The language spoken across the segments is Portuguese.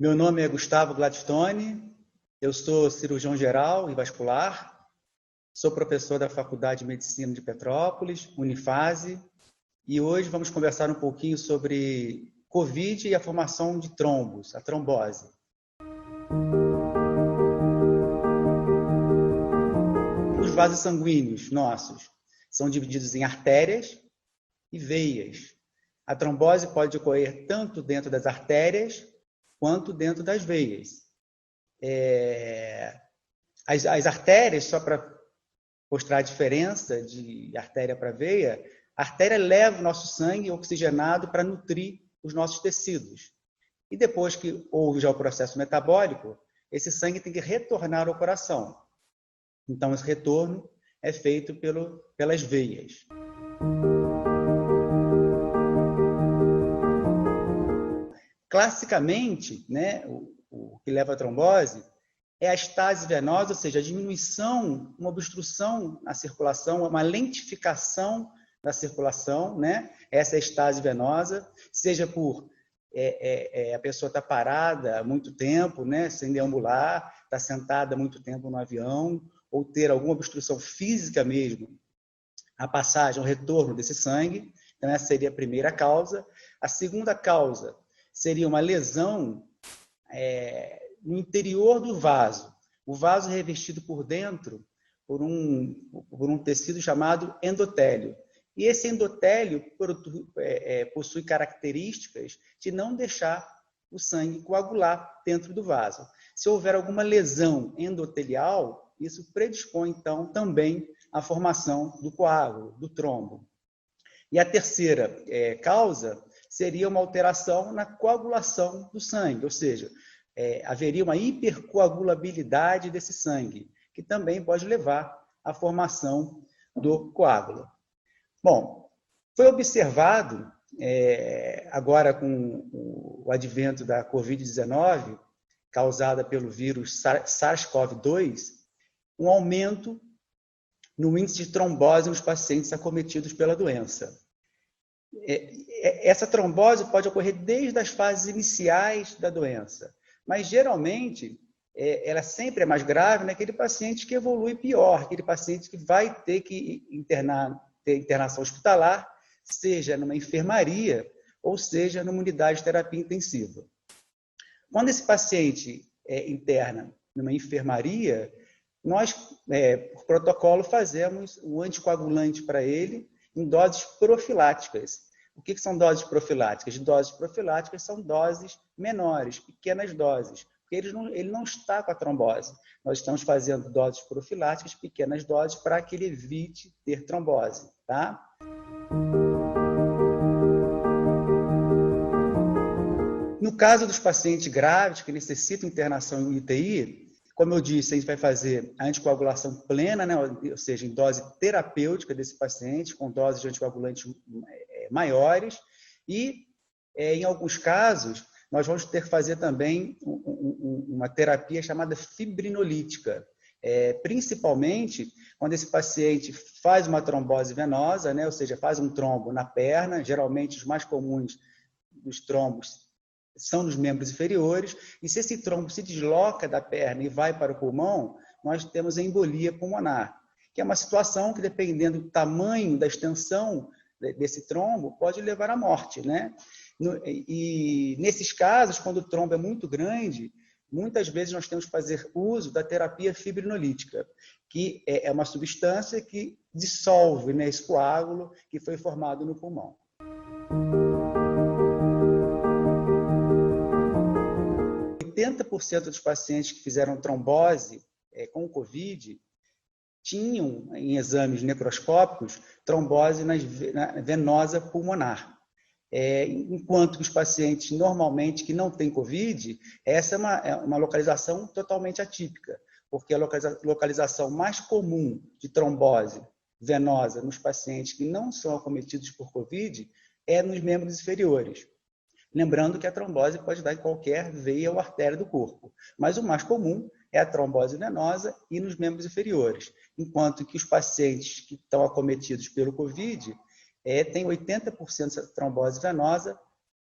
Meu nome é Gustavo Gladstone, eu sou cirurgião geral e vascular, sou professor da Faculdade de Medicina de Petrópolis, Unifase, e hoje vamos conversar um pouquinho sobre Covid e a formação de trombos, a trombose. Os vasos sanguíneos nossos são divididos em artérias e veias. A trombose pode ocorrer tanto dentro das artérias quanto dentro das veias. As artérias, só para mostrar a diferença de artéria para veia, a artéria leva o nosso sangue oxigenado para nutrir os nossos tecidos. E depois que houve já o processo metabólico, esse sangue tem que retornar ao coração. Então, esse retorno é feito pelas veias. Classicamente, né, o que leva à trombose é a estase venosa, ou seja, a diminuição, uma obstrução na circulação, uma lentificação da circulação, né? Essa é a estase venosa, seja por a pessoa estar parada há muito tempo, né, sem deambular, estar sentada há muito tempo no avião, ou ter alguma obstrução física mesmo, a passagem, o retorno desse sangue. Então, essa seria a primeira causa. A segunda causa seria uma lesão no interior do vaso. O vaso revestido por dentro por um tecido chamado endotélio. E esse endotélio possui características de não deixar o sangue coagular dentro do vaso. Se houver alguma lesão endotelial, isso predispõe, então, também à formação do coágulo, do trombo. E a terceira causa seria uma alteração na coagulação do sangue, ou seja, haveria uma hipercoagulabilidade desse sangue, que também pode levar à formação do coágulo. Bom, foi observado, agora com o advento da Covid-19, causada pelo vírus SARS-CoV-2, um aumento no índice de trombose nos pacientes acometidos pela doença. Essa trombose pode ocorrer desde as fases iniciais da doença, mas geralmente ela sempre é mais grave naquele paciente que evolui pior, aquele paciente que vai ter que ter internação hospitalar, seja numa enfermaria ou seja numa unidade de terapia intensiva. Quando esse paciente interna numa enfermaria, nós, por protocolo, fazemos o anticoagulante para ele em doses profiláticas. O que são doses profiláticas? Doses profiláticas são doses menores, pequenas doses, porque ele não está com a trombose. Nós estamos fazendo doses profiláticas, pequenas doses, para que ele evite ter trombose. Tá? No caso dos pacientes graves que necessitam internação em UTI, como eu disse, a gente vai fazer a anticoagulação plena, né? Ou seja, em dose terapêutica desse paciente, com doses de anticoagulantes maiores, e em alguns casos nós vamos ter que fazer também uma terapia chamada fibrinolítica, principalmente quando esse paciente faz uma trombose venosa, né? Ou seja, faz um trombo na perna. Geralmente os mais comuns dos trombos são nos membros inferiores, e se esse trombo se desloca da perna e vai para o pulmão, nós temos a embolia pulmonar, que é uma situação que, dependendo do tamanho da extensão desse trombo, pode levar à morte, né? E nesses casos, quando o trombo é muito grande, muitas vezes nós temos que fazer uso da terapia fibrinolítica, que é uma substância que dissolve, né, esse coágulo que foi formado no pulmão. 80% dos pacientes que fizeram trombose com Covid tinham, em exames necroscópicos, trombose venosa pulmonar. Enquanto que os pacientes, normalmente, que não têm Covid, essa é uma localização totalmente atípica, porque a localização mais comum de trombose venosa nos pacientes que não são acometidos por Covid é nos membros inferiores. Lembrando que a trombose pode dar em qualquer veia ou artéria do corpo, mas o mais comum é a trombose venosa e nos membros inferiores, enquanto que os pacientes que estão acometidos pelo Covid têm 80% de trombose venosa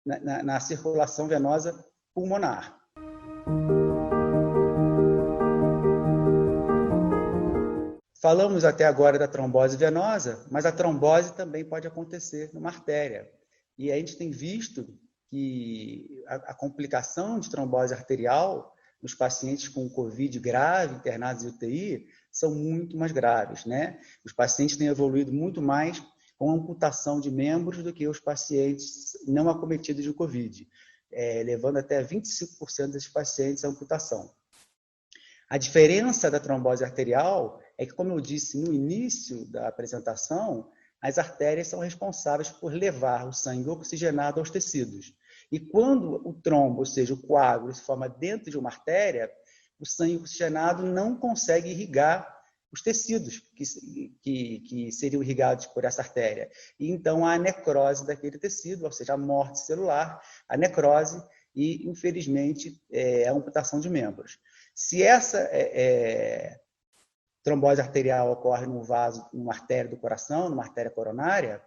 na circulação venosa pulmonar. Falamos até agora da trombose venosa, mas a trombose também pode acontecer numa artéria. E a gente tem visto que a complicação de trombose arterial nos pacientes com COVID grave, internados em UTI, são muito mais graves, né? Os pacientes têm evoluído muito mais com amputação de membros do que os pacientes não acometidos de COVID, levando até 25% desses pacientes à amputação. A diferença da trombose arterial é que, como eu disse no início da apresentação, as artérias são responsáveis por levar o sangue oxigenado aos tecidos. E quando o trombo, ou seja, o coágulo, se forma dentro de uma artéria, o sangue oxigenado não consegue irrigar os tecidos que seriam irrigados por essa artéria. E então há a necrose daquele tecido, ou seja, a morte celular, a necrose e, infelizmente, a amputação de membros. Se essa trombose arterial ocorre num vaso, numa artéria do coração, numa artéria coronária,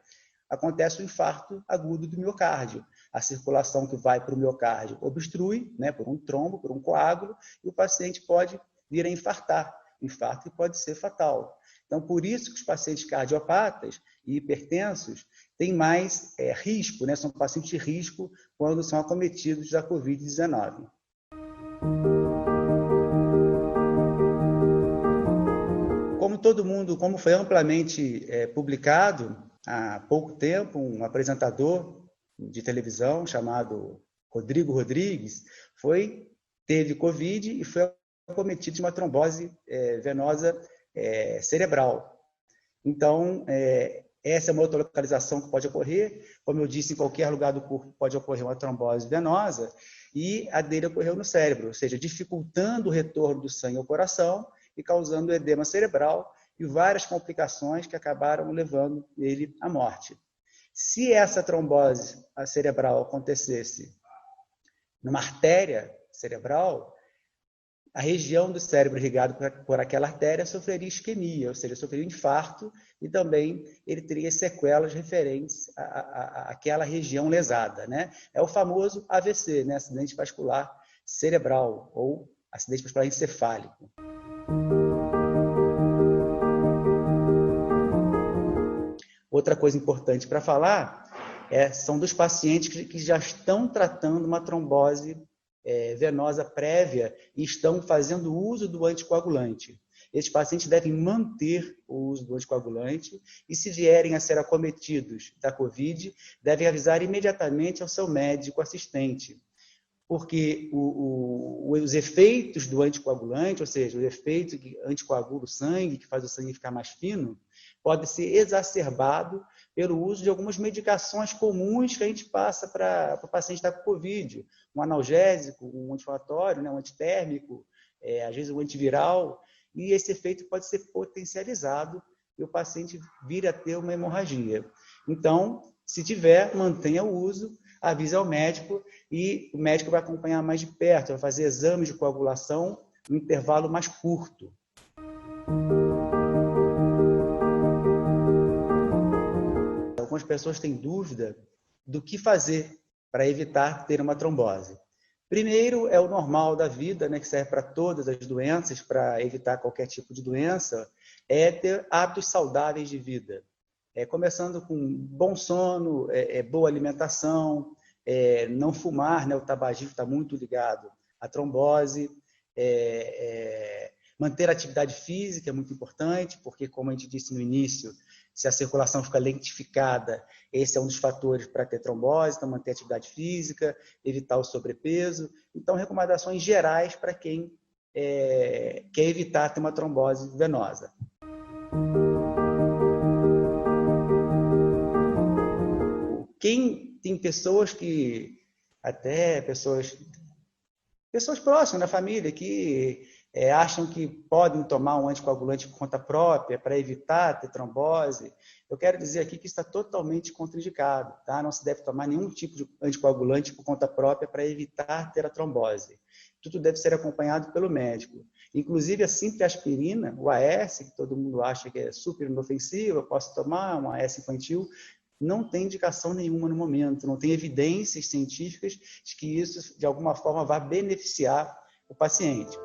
acontece o infarto agudo do miocárdio. A circulação que vai para o miocárdio obstrui, né, por um trombo, por um coágulo, e o paciente pode vir a infartar. Infarto que pode ser fatal. Então, por isso que os pacientes cardiopatas e hipertensos têm mais risco, né, são pacientes de risco quando são acometidos da COVID-19. Como foi amplamente publicado há pouco tempo, um apresentador de televisão chamado Rodrigo Rodrigues teve COVID e foi acometido de uma trombose venosa cerebral. Então, essa é uma outra localização que pode ocorrer. Como eu disse, em qualquer lugar do corpo pode ocorrer uma trombose venosa, e a dele ocorreu no cérebro, ou seja, dificultando o retorno do sangue ao coração e causando edema cerebral e várias complicações que acabaram levando ele à morte. Se essa trombose cerebral acontecesse numa artéria cerebral, a região do cérebro irrigado por aquela artéria sofreria isquemia, ou seja, sofreria infarto, e também ele teria sequelas referentes àquela região lesada, né? É o famoso AVC, né? Acidente vascular cerebral, ou acidente vascular encefálico. Outra coisa importante para falar são dos pacientes que já estão tratando uma trombose venosa prévia e estão fazendo uso do anticoagulante. Esses pacientes devem manter o uso do anticoagulante e, se vierem a ser acometidos da COVID, devem avisar imediatamente ao seu médico assistente, porque os efeitos do anticoagulante, ou seja, o efeito que anticoagula o sangue, que faz o sangue ficar mais fino, pode ser exacerbado pelo uso de algumas medicações comuns que a gente passa para o paciente que está com COVID. Um analgésico, um anti-inflamatório, né, um antitérmico, às vezes um antiviral, e esse efeito pode ser potencializado e o paciente vir a ter uma hemorragia. Então, se tiver, mantenha o uso, avise ao médico e o médico vai acompanhar mais de perto, vai fazer exames de coagulação no intervalo mais curto. Algumas pessoas têm dúvida do que fazer para evitar ter uma trombose. Primeiro, é o normal da vida, né, que serve para todas as doenças, para evitar qualquer tipo de doença, é ter hábitos saudáveis de vida. Começando com bom sono, boa alimentação, não fumar, né, o tabagismo está muito ligado à trombose, manter a atividade física é muito importante, porque, como a gente disse no início, se a circulação fica lentificada, esse é um dos fatores para ter trombose, então manter a atividade física, evitar o sobrepeso. Então, recomendações gerais para quem quer evitar ter uma trombose venosa. Quem tem pessoas que, até pessoas próximas da família, que acham que podem tomar um anticoagulante por conta própria para evitar ter trombose, eu quero dizer aqui que isso está totalmente contraindicado, tá? Não se deve tomar nenhum tipo de anticoagulante por conta própria para evitar ter a trombose. Tudo deve ser acompanhado pelo médico. Inclusive a simples aspirina, o AS, que todo mundo acha que é super inofensivo, eu posso tomar um AS infantil, não tem indicação nenhuma no momento, não tem evidências científicas de que isso, de alguma forma, vai beneficiar o paciente.